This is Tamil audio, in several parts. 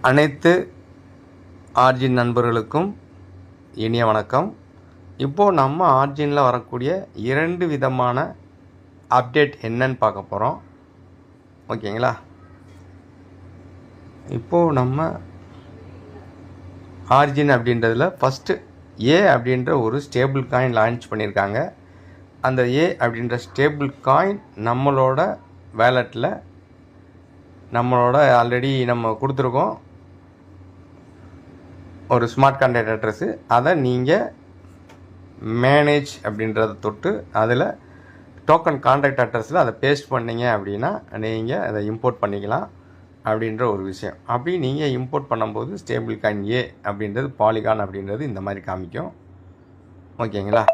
அனைத்து ஆர்ஜின் நண்பர்களுக்கும் இனிய வணக்கம். இப்போது நம்ம ஆர்ஜினில் வரக்கூடிய 2 விதமான அப்டேட் என்னன்னு பார்க்க போகிறோம். ஓகேங்களா? இப்போது நம்ம ஆர்ஜின் அப்படின்றதில் ஃபஸ்ட்டு ஏ அப்படின்ற ஒரு ஸ்டேபிள் காயின் லான்ச் பண்ணியிருக்காங்க. அந்த ஏ அப்படின்ற ஸ்டேபிள் காயின் நம்மளோட வேலெட்டில் ஆல்ரெடி நம்ம கொடுத்துருக்கோம் ஒரு ஸ்மார்ட் கான்ட்ராக்ட் அட்ரஸு. அதை நீங்கள் மேனேஜ் அப்படின்றத தொட்டு அதில் டோக்கன் கான்ட்ராக்ட் அட்ரஸில் அதை பேஸ்ட் பண்ணிங்க அப்படின்னா நீங்கள் அதை இம்போர்ட் பண்ணிக்கலாம் அப்படின்ற ஒரு விஷயம். அப்படி நீங்கள் இம்போர்ட் பண்ணும்போது ஸ்டேபிள் காயின் ஏ அப்படின்றது பாலிகான் அப்படின்றது இந்த மாதிரி காமிக்கும். ஓகேங்களா?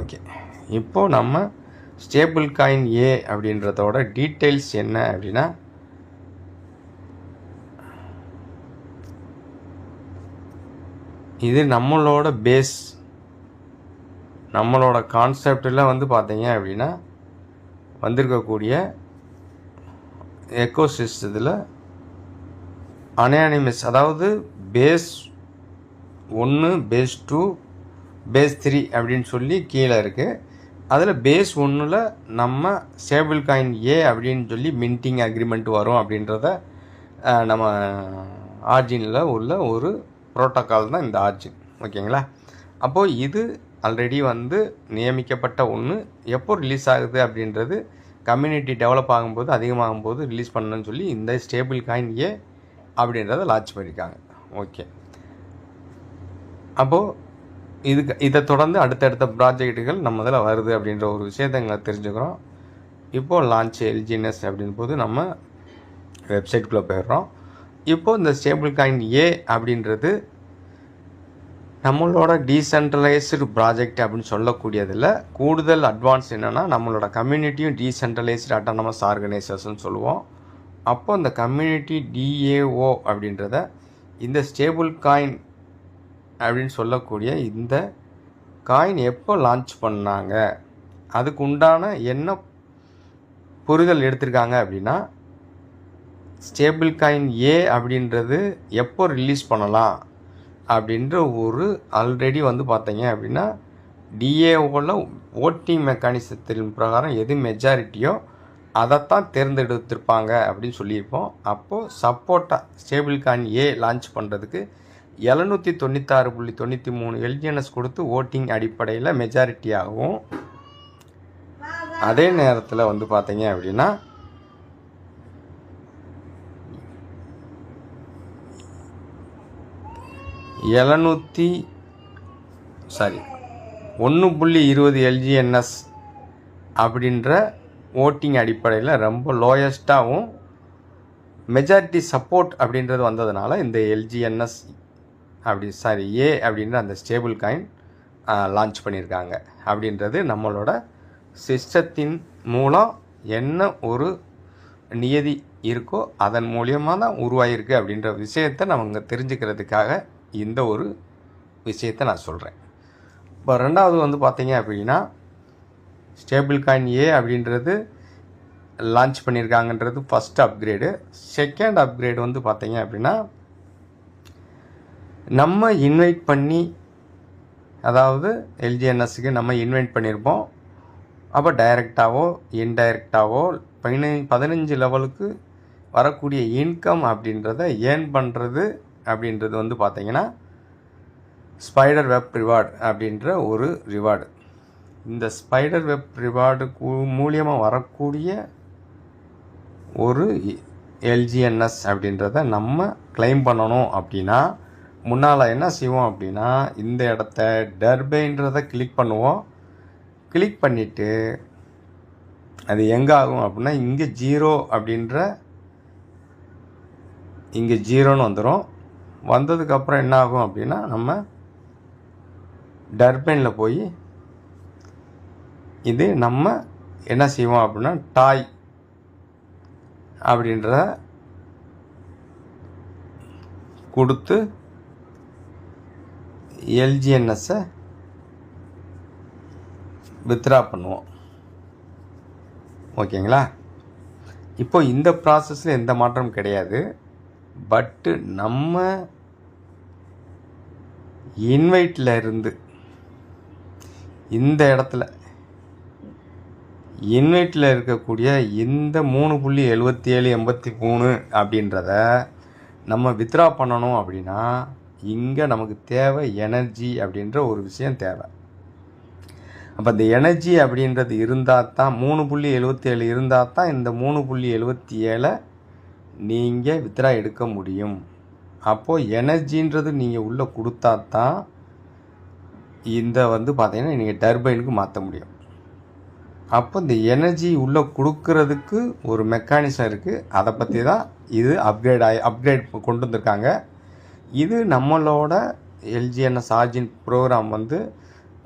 ஓகே, இப்போது நம்ம ஸ்டேபிள் காயின் ஏ அப்படின்றதோட டீட்டெயில்ஸ் என்ன அப்படின்னா, இது நம்மளோட பேஸ், நம்மளோட கான்செப்டில் பார்த்தீங்க அப்படின்னா வந்திருக்கக்கூடிய எக்கோசிஸ்டத்தில் அனானிமஸ், அதாவது பேஸ் 1, பேஸ் 2, பேஸ் 3 அப்படின்னு சொல்லி கீழே இருக்குது. அதில் பேஸ் 1ல் நம்ம ஸ்டேபிள் காயின் ஏ அப்படின்னு சொல்லி மின்டிங் அக்ரிமெண்ட் வரும் அப்படின்றத நம்ம ஆர்ஜினில் உள்ள ஒரு ப்ரோட்டோக்கால் தான் இந்த ஆர்ஜின். ஓகேங்களா? அப்போது இது ஆல்ரெடி நியமிக்கப்பட்ட ஒன்று. எப்போ ரிலீஸ் ஆகுது அப்படின்றது கம்யூனிட்டி டெவலப் ஆகும்போது, அதிகமாகும்போது ரிலீஸ் பண்ணணும்னு சொல்லி இந்த ஸ்டேபிள் காயின் ஏ அப்படின்றத லான்ச் பண்ணியிருக்காங்க. ஓகே, அப்போது இதை தொடர்ந்து அடுத்தடுத்த ப்ராஜெக்ட்டுகள் நம்ம இதில் வருது அப்படின்ற ஒரு விஷயத்தை எங்களை தெரிஞ்சுக்கிறோம். இப்போது லான்ச் எல்ஜிஎன்எஸ் அப்படின் போது நம்ம வெப்சைட்டுக்குள்ளே போயிடுறோம். இப்போது இந்த ஸ்டேபிள் காயின் ஏ அப்படின்றது நம்மளோட டீசென்ட்ரலைஸ்டு ப்ராஜெக்ட் அப்படின்னு சொல்லக்கூடியதில் கூடுதல் அட்வான்ஸ் என்னென்னா, நம்மளோட கம்யூனிட்டியும் டீசென்ட்ரலைஸ்டு அட்டானமஸ் ஆர்கனைசேஷன் சொல்லுவோம். அப்போ இந்த கம்யூனிட்டி டிஏஓ அப்படின்றத இந்த ஸ்டேபிள் காயின் அப்படின்னு சொல்லக்கூடிய இந்த காயின் எப்போ லான்ச் பண்ணாங்க, அதுக்கு உண்டான என்ன புரிதல் எடுத்திருக்காங்க அப்படின்னா, ஸ்டேபிள் காயின் ஏ அப்படின்றது எப்போ ரிலீஸ் பண்ணலாம் அப்படின்ற ஒரு ஆல்ரெடி பார்த்தீங்க அப்படின்னா டிஏஓவில் ஓட்டிங் மெக்கானிசத்தின் பிரகாரம் எது மெஜாரிட்டியோ அதைத்தான் தேர்ந்தெடுத்திருப்பாங்க அப்படின்னு சொல்லியிருப்போம். அப்போது சப்போர்ட்டாக ஸ்டேபிள் காயின் ஏ லான்ச் பண்ணுறதுக்கு 796.93 எல்ஜிஎன்எஸ் கொடுத்து ஓட்டிங் அடிப்படையில் மெஜாரிட்டியாகவும், அதே நேரத்தில் பார்த்தீங்க அப்படின்னா 1.20 எல்ஜிஎன்எஸ் அப்படின்ற ஓட்டிங் அடிப்படையில் ரொம்ப லோயஸ்ட்டாகவும் மெஜாரிட்டி சப்போர்ட் அப்படின்றது வந்ததுனால இந்த எல்ஜிஎன்எஸ் ஏ அப்படின்ற அந்த ஸ்டேபிள் காயின் லான்ச் பண்ணியிருக்காங்க. அப்படின்றது நம்மளோட சிஸ்டத்தின் மூலம் என்ன ஒரு நியதி இருக்கோ அதன் மூலியமாக தான் உருவாகிருக்கு அப்படின்ற விஷயத்தை நம்ம தெரிஞ்சுக்கிறதுக்காக இந்த ஒரு விஷயத்தை நான் சொல்கிறேன். இப்போ ரெண்டாவது பார்த்தீங்க அப்படின்னா, ஸ்டேபிள் காயின் ஏ அப்படின்றது லான்ச் பண்ணியிருக்காங்கன்றது ஃபஸ்ட் அப்கிரேடு. செகண்ட் அப்கிரேடு பார்த்தீங்க அப்படின்னா, நம்ம இன்வைட் பண்ணி, அதாவது எல்ஜிஎன்எஸ்க்கு நம்ம இன்வைட் பண்ணியிருப்போம். அப்போ டைரெக்டாவோ இன்டைரக்டாவோ 15 லெவலுக்கு வரக்கூடிய இன்கம் அப்படின்றத ஏர்ன் பண்ணுறது அப்படின்றது பார்த்தீங்கன்னா ஸ்பைடர் வெப் ரிவார்டு அப்படின்ற ஒரு ரிவார்டு. இந்த ஸ்பைடர் வெப் ரிவார்டு மூலியமாக வரக்கூடிய ஒரு எல்ஜிஎன்எஸ் அப்படின்றத நம்ம கிளைம் பண்ணணும் அப்படின்னா, முன்னால் என்ன செய்வோம் அப்படின்னா, இந்த இடத்த டர்பைன்றதை கிளிக் பண்ணுவோம். கிளிக் பண்ணிவிட்டு அது எங்கே ஆகும் அப்படின்னா, இங்கே 0 அப்படின்ற இங்கே 0ன்னு வந்துடும். வந்ததுக்கப்புறம் என்ன ஆகும் அப்படின்னா, நம்ம டர்பைனில் போய் இது நம்ம என்ன செய்வோம் அப்படின்னா, டாய் அப்படின்ற கொடுத்து எல்ஜிஎன்எஸ்ஸை வித்ரா பண்ணுவோம். ஓகேங்களா? இப்போ இந்த ப்ராசஸில் எந்த மாற்றம் கிடையாது. பட்டு நம்ம இன்வைட்டில் இருந்து இந்த இடத்துல இன்வைட்டில் இருக்கக்கூடிய இந்த 3.7783 அப்படின்றத நம்ம வித்ரா பண்ணணும் அப்படின்னா இங்கே நமக்கு தேவை எனர்ஜி அப்படின்ற ஒரு விஷயம் தேவை. அப்போ இந்த எனர்ஜி அப்படின்றது இருந்தால் தான் 3.77 இருந்தால் தான் இந்த 3.77 நீங்கள் வித்ரா எடுக்க முடியும். அப்போது எனர்ஜின்றது நீங்கள் உள்ளே கொடுத்தா தான் இந்த பார்த்தீங்கன்னா நீங்கள் டர்பைனுக்கு மாற்ற முடியும். அப்போ இந்த எனர்ஜி உள்ளே கொடுக்கறதுக்கு ஒரு மெக்கானிசம் இருக்குது. அதை பற்றி தான் இது அப்கிரேட் கொண்டு வந்திருக்காங்க. இது நம்மளோட எல்ஜிஎன்எஸ் ஆர்ஜின் ப்ரோக்ராம்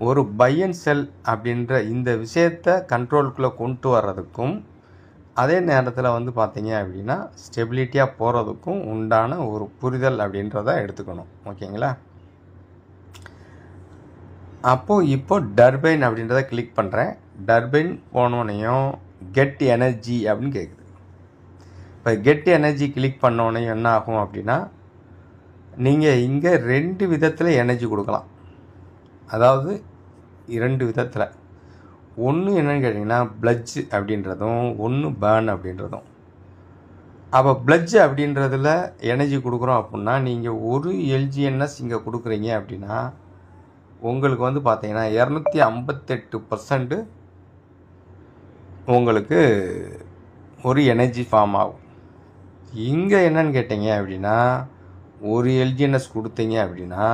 ஒரு பை அண்ட் செல் அப்படின்ற இந்த விஷயத்தை கண்ட்ரோலுக்குள்ளே கொண்டு வர்றதுக்கும் அதே நேரத்தில் பார்த்தீங்க அப்படின்னா ஸ்டெபிலிட்டியாக போகிறதுக்கும் உண்டான ஒரு புரிதல் அப்படின்றத எடுத்துக்கணும். ஓகேங்களா? அப்போது இப்போ டர்பைன் அப்படின்றத கிளிக் பண்ணுறேன். டர்பைன் போனோடனையும் கெட் எனர்ஜி அப்படின்னு கேட்குது. இப்போ கெட் எனர்ஜி கிளிக் பண்ணோடனையும் என்ன ஆகும் அப்படின்னா நீங்கள் இங்கே 2 விதத்தில் எனர்ஜி கொடுக்கலாம். அதாவது 2 விதத்தில். ஒன்று என்னென்னு கேட்டிங்கன்னா ப்ளட்ஜ் அப்படின்றதும் ஒன்று பேர்ன் அப்படின்றதும். அப்போ ப்ளட்ஜ் அப்படின்றதில் எனர்ஜி கொடுக்குறோம் அப்படின்னா நீங்கள் ஒரு எல்ஜிஎன்எஸ் இங்கே கொடுக்குறீங்க அப்படின்னா உங்களுக்கு பார்த்தீங்கன்னா 258% உங்களுக்கு ஒரு எனர்ஜி ஃபார்ம் ஆகும். இங்கே என்னன்னு கேட்டிங்க அப்படின்னா ஒரு எல்ஜிஎன்எஸ் கொடுத்தீங்க அப்படின்னா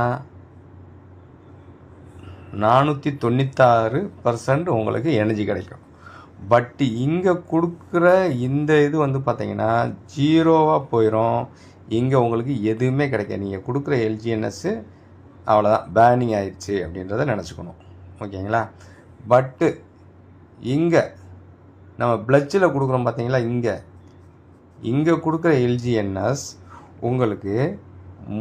496% உங்களுக்கு எனர்ஜி கிடைக்கும். பட் இங்கே கொடுக்குற இந்த இது பார்த்தீங்கன்னா 0வாக போயிடும். இங்கே உங்களுக்கு எதுவுமே கிடைக்காது. நீங்கள் கொடுக்குற எல்ஜிஎன்எஸ்ஸு அவ்வளோதான், பேனிங் ஆயிடுச்சு அப்படின்றத நினச்சிக்கணும். ஓகேங்களா? பட்டு இங்கே நம்ம ப்ளட்ஜில் கொடுக்குறோம் பார்த்தீங்களா, இங்கே கொடுக்குற எல்ஜிஎன்எஸ் உங்களுக்கு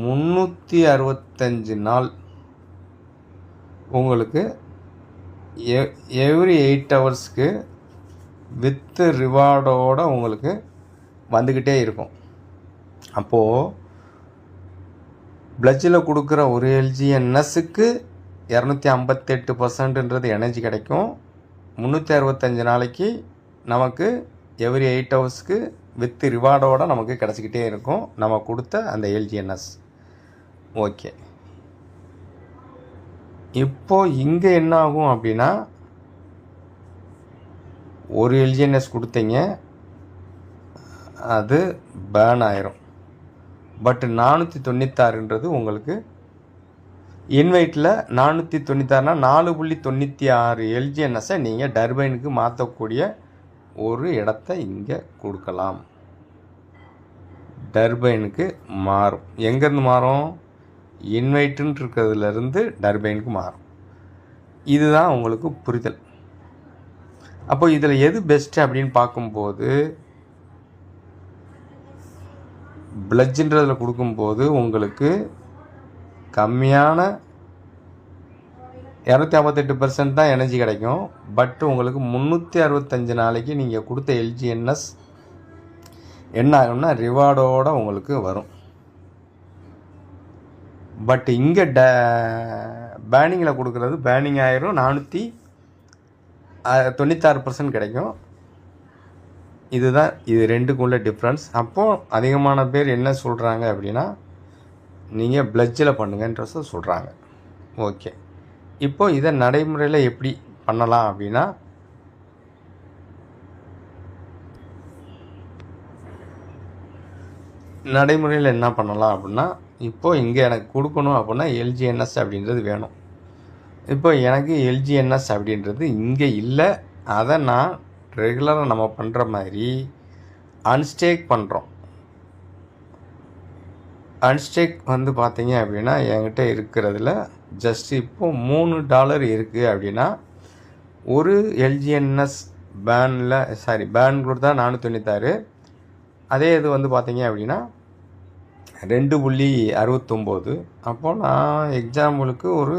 365 நாள் உங்களுக்கு எவ்ரி 8 ஹவர்ஸ்க்கு வித் ரிவார்டோடு உங்களுக்கு வந்துக்கிட்டே இருக்கும். அப்போது ப்ளட்ஜில் கொடுக்குற ஒரு எல்ஜிஎன்எஸ்ஸுக்கு 258%ன்றது எனர்ஜி கிடைக்கும். 365 நாளைக்கு நமக்கு எவ்ரி 8 ஹவர்ஸ்க்கு வித் ரிவார்டோடு நமக்கு கிடச்சிக்கிட்டே இருக்கும் நம்ம கொடுத்த அந்த எல்ஜிஎன்எஸ். ஓகே, இப்போது இங்கே என்ன ஆகும் அப்படின்னா ஒரு எல்ஜிஎன்எஸ் கொடுத்தீங்க, அது பேர்ன் ஆயிரும். பட் 496ன்றது உங்களுக்கு இன்வைட்டில் 496னா 4.96 எல்ஜிஎன்எஸ்ஸை நீங்கள் டர்பைனுக்கு மாற்றக்கூடிய ஒரு இடத்த இங்கே கொடுக்கலாம். டர்பைனுக்கு மாறும். எங்கேருந்து மாறும்? இன்வைட்டுன்னு இருக்கிறதுலேருந்து டர்பைனுக்கு மாறும். இதுதான் உங்களுக்கு புரிதல். அப்போ இதில் எது பெஸ்ட்டு அப்படின்னு பார்க்கும்போது ப்ளட்ஜுன்றதில் கொடுக்கும்போது உங்களுக்கு கம்மியான 258% தான் எனர்ஜி கிடைக்கும். பட் உங்களுக்கு 365 நாளைக்கு நீங்கள் கொடுத்த எல்ஜிஎன்எஸ் என்ன ஆகும்னா ரிவார்டோடு உங்களுக்கு வரும். பட் இங்கே பேனிங்கில் கொடுக்குறது பேனிங் ஆயிரும், 496% கிடைக்கும். இதுதான் இது ரெண்டுக்கும் உள்ள டிஃப்ரென்ஸ். அப்போது அதிகமான பேர் என்ன சொல்கிறாங்க அப்படின்னா நீங்கள் ப்ளட்ஜில் பண்ணுங்கன்றத சொல்கிறாங்க. ஓகே, இப்போது இதை நடைமுறையில் எப்படி பண்ணலாம் அப்படின்னா நடைமுறையில் என்ன பண்ணலாம் அப்படின்னா இப்போது இங்கே எனக்கு கொடுக்கணும் அப்படின்னா எல்ஜிஎன்எஸ் அப்படின்றது வேணும். இப்போ எனக்கு எல்ஜிஎன்எஸ் அப்படின்றது இங்கே இல்லை. அதை நான் ரெகுலராக நம்ம பண்ணுற மாதிரி அன்ஸ்டேக் பண்ணுறோம். அன்ஸ்டேக் பார்த்தீங்க அப்படின்னா என்கிட்ட இருக்கிறதுல ஜஸ்ட் இப்போது $3 இருக்குது அப்படின்னா ஒரு எல்ஜிஎன்எஸ் பேன் கொடுத்தா 496. அதே இது பார்த்தீங்க அப்படின்னா 2.69. அப்போது நான் எக்ஸாம்பிளுக்கு ஒரு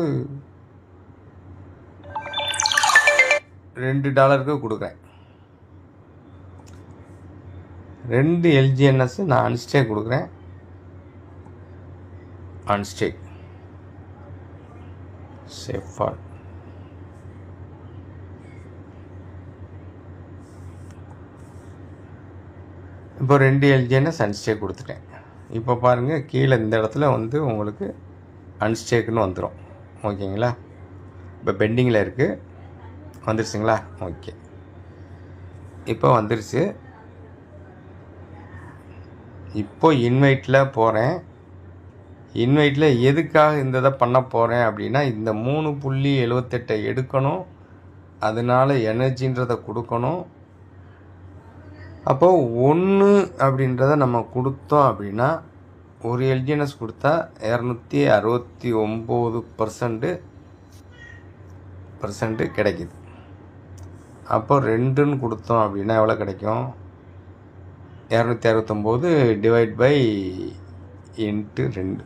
$2 கொடுக்குறேன். 2 எல்ஜிஎன்எஸ் நான் அன்ஸ்டேக் கொடுக்குறேன். அன்ஸ்டேக் சேஃபால் இப்போ 2 எல்ஜிஎன்எஸ் அன்ஸ்டேக் கொடுத்துட்டேன். இப்போ பாருங்கள் கீழே இந்த இடத்துல வந்து உங்களுக்கு அன்ஸ்டேக்குன்னு வந்துடும். ஓகேங்களா? இப்போ பெண்டிங்கில் இருக்குது, வந்துருச்சுங்களா? ஓகே, இப்போ வந்துருச்சு. இப்போ இன்வைட்டில் போகிறேன். இன்வைட்டில் எதுக்காக இந்த இதை பண்ண போகிறேன் அப்படின்னா, இந்த 3.78 எடுக்கணும், அதனால் எனர்ஜின்றதை கொடுக்கணும். அப்போது 1 அப்படின்றத நம்ம கொடுத்தோம் அப்படின்னா, ஒரு எல்ஜிஎன்எஸ் கொடுத்தா 269% கிடைக்குது. அப்போ 2ன்னு கொடுத்தோம் அப்படின்னா எவ்வளோ கிடைக்கும்? 269 டிவைட் பை இன்ட்டு 2.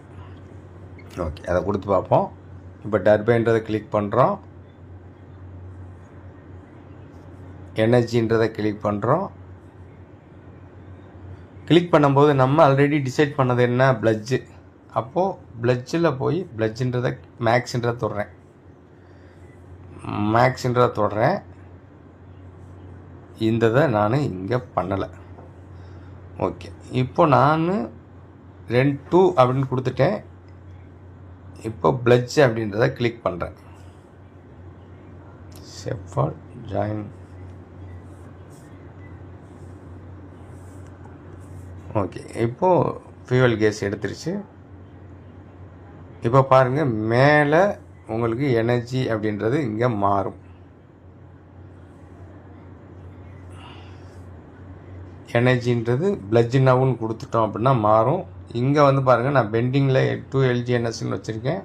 ஓகே, அதை கொடுத்து பார்ப்போம். இப்போ டர்பைன்றதை கிளிக் பண்ணுறோம், எனர்ஜின்றதை கிளிக் பண்ணுறோம். கிளிக் பண்ணும்போது நம்ம ஆல்ரெடி டிசைட் பண்ணது என்ன? ப்ளட்ஜு. அப்போது ப்ளட்ஜில் போய் ப்ளட்ஜுன்றதை மேக்ஸுன்றதை தொடுறேன். மேக்ஸுன்றதை தொடுறேன். இந்த இதை நான் இங்கே பண்ணலை. ஓகே, இப்போ நான் 2 அப்படின்னு கொடுத்துட்டேன். இப்போ ப்ளட்ஜ் அப்படின்றத கிளிக் பண்ணுறேன். செஃபால் ஜாயின். ஓகே, இப்போது ஃபியூவல் கேஸ் எடுத்துருச்சு. இப்போ பாருங்கள் மேலே உங்களுக்கு எனர்ஜி அப்படின்றது இங்கே மாறும். எனர்ஜின்றது ப்ளட்ஜ் நவுன்னு கொடுத்துட்டோம் அப்படின்னா மாறும். இங்கே வந்து பாருங்கள் நான் பெண்டிங்கில் 2 எல்ஜிஎன்எஸ்ன்னு வச்சுருக்கேன்.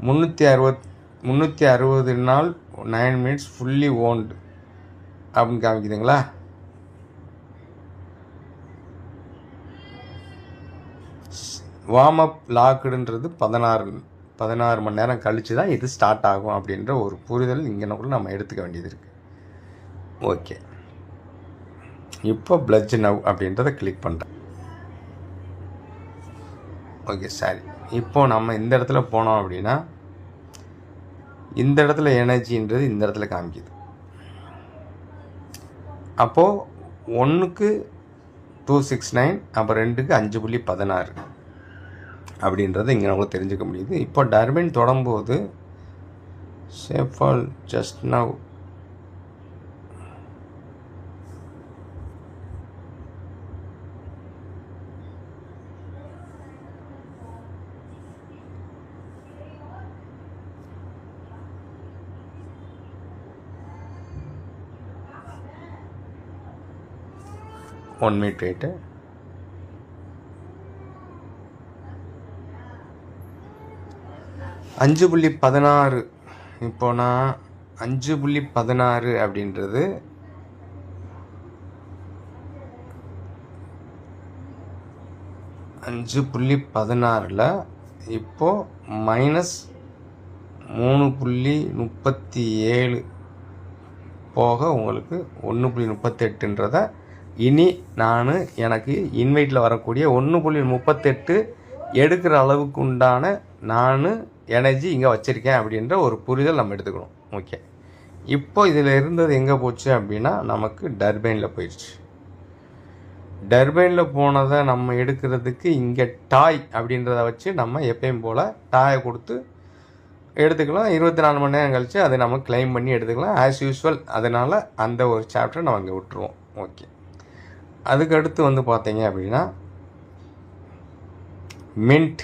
360 நாள் 9 மினிட்ஸ் ஃபுல்லி ஓன்டு அப்படின்னு காமிக்குதுங்களா? வார்ம் அப் லாக்குடுன்றது 16 மணி நேரம் கழித்து தான் இது ஸ்டார்ட் ஆகும் அப்படின்ற ஒரு புரிதல் இங்கே கூட நம்ம எடுத்துக்க வேண்டியது இருக்குது. ஓகே, இப்போ ப்ளட்ஜ் நவ் அப்படின்றத கிளிக் பண்ணுறேன். ஓகே, சரி. இப்போது நம்ம இந்த இடத்துல போனோம் அப்படின்னா இந்த இடத்துல எனர்ஜின்றது இந்த இடத்துல காமிக்குது. அப்போது 1க்கு 269, அப்போ 2க்கு 5.16 அப்படின்றத இங்கே நம்மளுக்கு தெரிஞ்சுக்க முடியுது. இப்போ டர்பைன் தொடரும்போது சேஃபால் just now one minute rate 5.16. இப்போ நான் 5.16 அப்படின்றது $5.16 இப்போது -3.37 போக உங்களுக்கு 1.38ன்றத இனி நான் எனக்கு இன்வைட்டில் வரக்கூடிய 1.38 எடுக்கிற அளவுக்கு உண்டான நான் எனர்ஜி இங்கே வச்சுருக்கேன் அப்படின்ற ஒரு புரிதல் நம்ம எடுத்துக்கணும். ஓகே, இப்போ இதில் இருந்தது எங்கே போச்சு அப்படின்னா நமக்கு டர்பைனில் போயிடுச்சு. டர்பைனில் போனதை நம்ம எடுக்கிறதுக்கு இங்கே டாய் அப்படின்றத வச்சு நம்ம எப்பயும் போல் டாயை கொடுத்து எடுத்துக்கலாம். 24 மணி நேரம் கழித்து அதை நம்ம கிளைம் பண்ணி எடுத்துக்கலாம் ஆஸ் யூஸ்வல். அதனால் அந்த ஒரு சாப்டரை நம்ம இங்கே விட்டுருவோம். ஓகே, அதுக்கடுத்து வந்து பார்த்தீங்க அப்படின்னா மின்ட்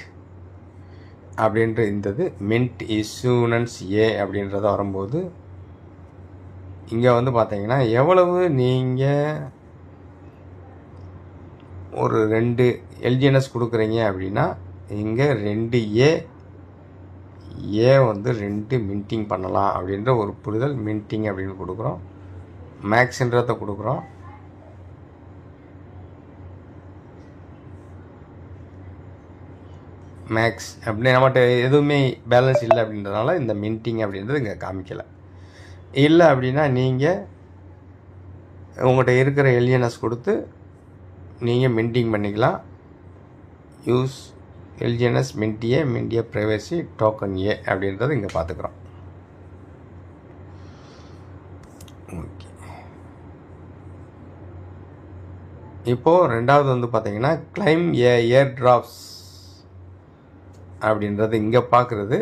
அப்படின்ற இருந்தது. மின்ட் இஷ்யூனன்ஸ் ஏ அப்படின்றத வரும்போது இங்கே வந்து பார்த்தீங்கன்னா எவ்வளவு நீங்கள் ஒரு 2 எல்ஜிஎன்எஸ் கொடுக்குறீங்க அப்படின்னா இங்கே 2A வந்து 2 மின்ட்டிங் பண்ணலாம் அப்படின்ற ஒரு புரிதல் மின்ட்டிங் அப்படின்னு கொடுக்குறோம். மேக்ஸ்ன்றதை கொடுக்குறோம். மேக்ஸ் அப்படி நம்மகிட்ட எதுவுமே பேலன்ஸ் இல்லை அப்படின்றதுனால இந்த மின்ட்டிங் அப்படின்றது இங்கே காமிக்கலை. இல்லை அப்படின்னா நீங்கள் உங்கள்கிட்ட இருக்கிற எல்என்எஸ் கொடுத்து நீங்கள் மின்டிங் பண்ணிக்கலாம். யூஸ் எல்ஜிஎன்எஸ் மின்டிஏ ப்ரைவசி டோக்கன் ஏ அப்படின்றத இங்கே பார்த்துக்குறோம். ஓகே, இப்போது ரெண்டாவது வந்து பார்த்தீங்கன்னா கிளைம் ஏர் ட்ராப்ஸ் அப்படின்றது இங்கே பார்க்குறது.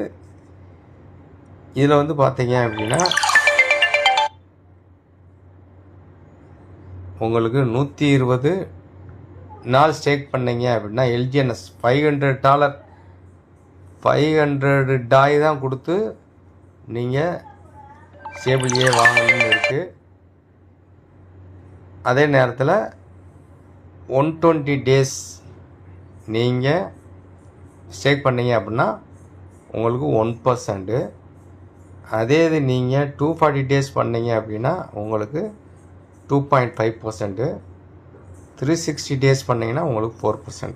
இதில் வந்து பார்த்தீங்க அப்படின்னா உங்களுக்கு 120 நாள் ஸ்டேக் பண்ணீங்க அப்படின்னா எல்ஜிஎன்எஸ் $500 டாய் தான் கொடுத்து நீங்கள் ஸ்டேபிள் ஏ வாங்கணும்னு இருக்குது. அதே நேரத்தில் 120 டேஸ் நீங்கள் ஸ்டேக் பண்ணீங்க அப்படின்னா உங்களுக்கு 1%. அதே இது நீங்கள் 240 டேஸ் பண்ணீங்க அப்படின்னா உங்களுக்கு 2.5%. 360 டேஸ் பண்ணிங்கன்னா உங்களுக்கு 4%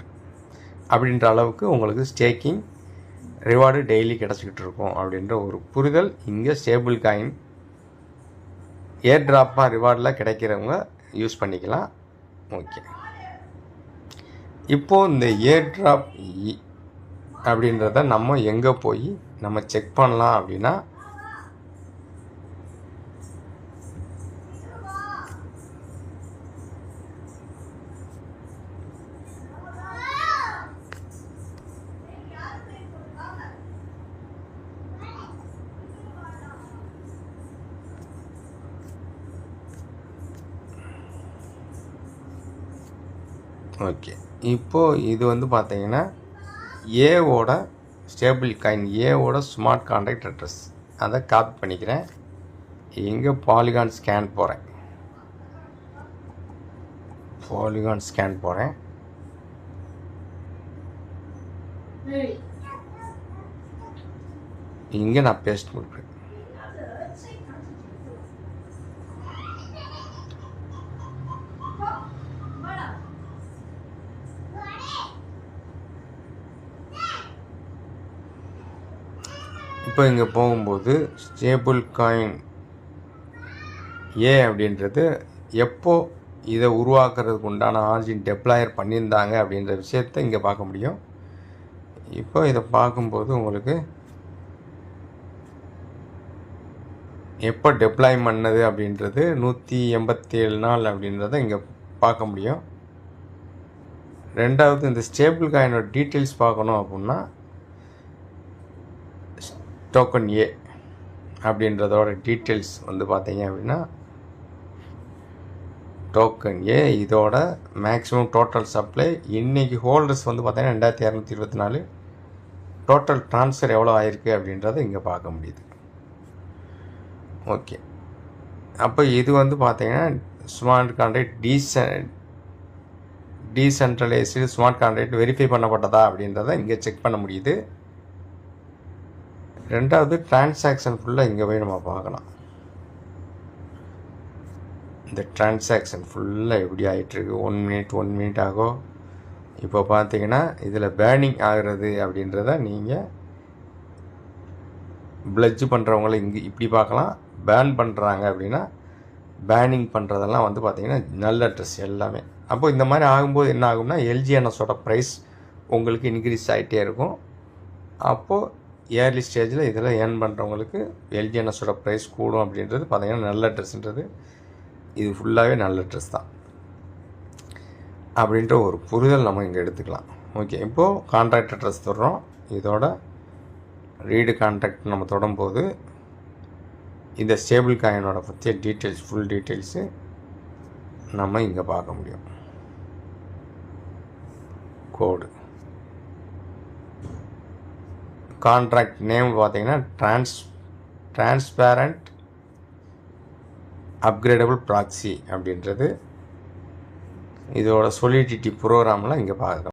அப்படின்ற அளவுக்கு உங்களுக்கு ஸ்டேக்கிங் ரிவார்டு டெய்லி கிடச்சிக்கிட்டு இருக்கும் அப்படின்ற ஒரு புரிதல் இங்கே ஸ்டேபிள் காயின் ஏர் ட்ராப்பாக ரிவார்டில் கிடைக்கிறவங்க யூஸ் பண்ணிக்கலாம். ஓகே, இப்போது இந்த ஏர் ட்ராப் அப்படின்றத நம்ம எங்கே போய் நம்ம செக் பண்ணலாம் அப்படின்னா ஓகே, இப்போது இது வந்து பார்த்தீங்கன்னா ஏவோட ஸ்டேபிள் காயின் ஏவோட ஸ்மார்ட் கான்ட்ராக்ட் அட்ரஸ் அதை காப்பி பண்ணிக்கிறேன். இங்கே பாலிகான் ஸ்கேன் போகிறேன். இங்கே நான் பேஸ்ட் கொடுக்குறேன். இப்போ இங்கே போகும்போது ஸ்டேபிள் காயின் ஏ அப்படின்றது எப்போ இதை உருவாக்குறதுக்கு உண்டான ஆர்ஜின் டெப்ளாயர் பண்ணியிருந்தாங்க அப்படின்ற விஷயத்தை இங்கே பார்க்க முடியும். இப்போ இதை பார்க்கும்போது உங்களுக்கு எப்போ டெப்ளாய் பண்ணது அப்படின்றது 187 நாள் அப்படின்றத இங்கே பார்க்க முடியும். ரெண்டாவது இந்த ஸ்டேபிள் காயினோட டீட்டெயில்ஸ் பார்க்கணும் அப்படின்னா டோக்கன் ஏ அப்படின்றதோட டீட்டெயில்ஸ் வந்து பார்த்தீங்க அப்படின்னா டோக்கன் ஏ இதோட மேக்ஸிமம் டோட்டல் சப்ளை இன்றைக்கி ஹோல்டர்ஸ் வந்து பார்த்தீங்கன்னா 2224. டோட்டல் ட்ரான்ஸ்ஃபர் எவ்வளோ ஆயிருக்கு அப்படின்றத இங்கே பார்க்க முடியுது. ஓகே, அப்போ இது வந்து பார்த்தீங்கன்னா smart contract decentralised smart contract verify பண்ணப்பட்டதா அப்படின்றத இங்கே செக் பண்ண முடியுது. ரெண்டாவது டிரான்சாக்ஷன் ஃபுல்லாக இங்கே போய் நம்ம பார்க்கலாம். இந்த டிரான்சாக்ஷன் ஃபுல்லாக எப்படி ஆகிட்டுருக்கு, 1 மினிட் ஆகும். இப்போ பார்த்தீங்கன்னா இதில் பேர்னிங் ஆகிறது அப்படின்றத நீங்கள் பிளட்ஜ் பண்ணுறவங்கள இங்கே இப்படி பார்க்கலாம். பேன் பண்ணுறாங்க அப்படின்னா பேனிங் பண்ணுறதெல்லாம் வந்து பார்த்திங்கன்னா நல்ல அட்ரஸ் எல்லாமே. அப்போ இந்த மாதிரி ஆகும்போது என்ன ஆகும்னா எல்ஜிஎன்எஸோட ப்ரைஸ் உங்களுக்கு இன்க்ரீஸ் ஆகிட்டே இருக்கும். அப்போது ஏர்லி ஸ்டேஜில் இதில் ஏர்ன் பண்ணுறவங்களுக்கு எல்ஜிஎன்எஸோட ப்ரைஸ் கூடும் அப்படின்றது பார்த்திங்கன்னா நல்ல அட்ரஸ்ன்றது இது ஃபுல்லாகவே நல்ல அட்ரஸ் தான் அப்படின்ற ஒரு புரிதல் நம்ம இங்கே எடுத்துக்கலாம். ஓகே, இப்போது கான்ட்ராக்ட் அட்ரஸ் தொடுறோம். இதோட ரீடு கான்ட்ராக்ட் நம்ம தொடும்போது இந்த ஸ்டேபிள் காயினோட பற்றிய டீட்டெயில்ஸ் ஃபுல் டீட்டெயில்ஸு நம்ம இங்கே பார்க்க முடியும். கோடு கான்ட்ராக்ட் நேம் பார்த்தீங்கன்னா டிரான்ஸ்பேரண்ட் அப்கிரேடபிள் ப்ராக்ஸி அப்படின்றது இதோட சொலிடிட்டி ப்ரோக்ராம்லாம் இங்கே பார்க்குறோம்.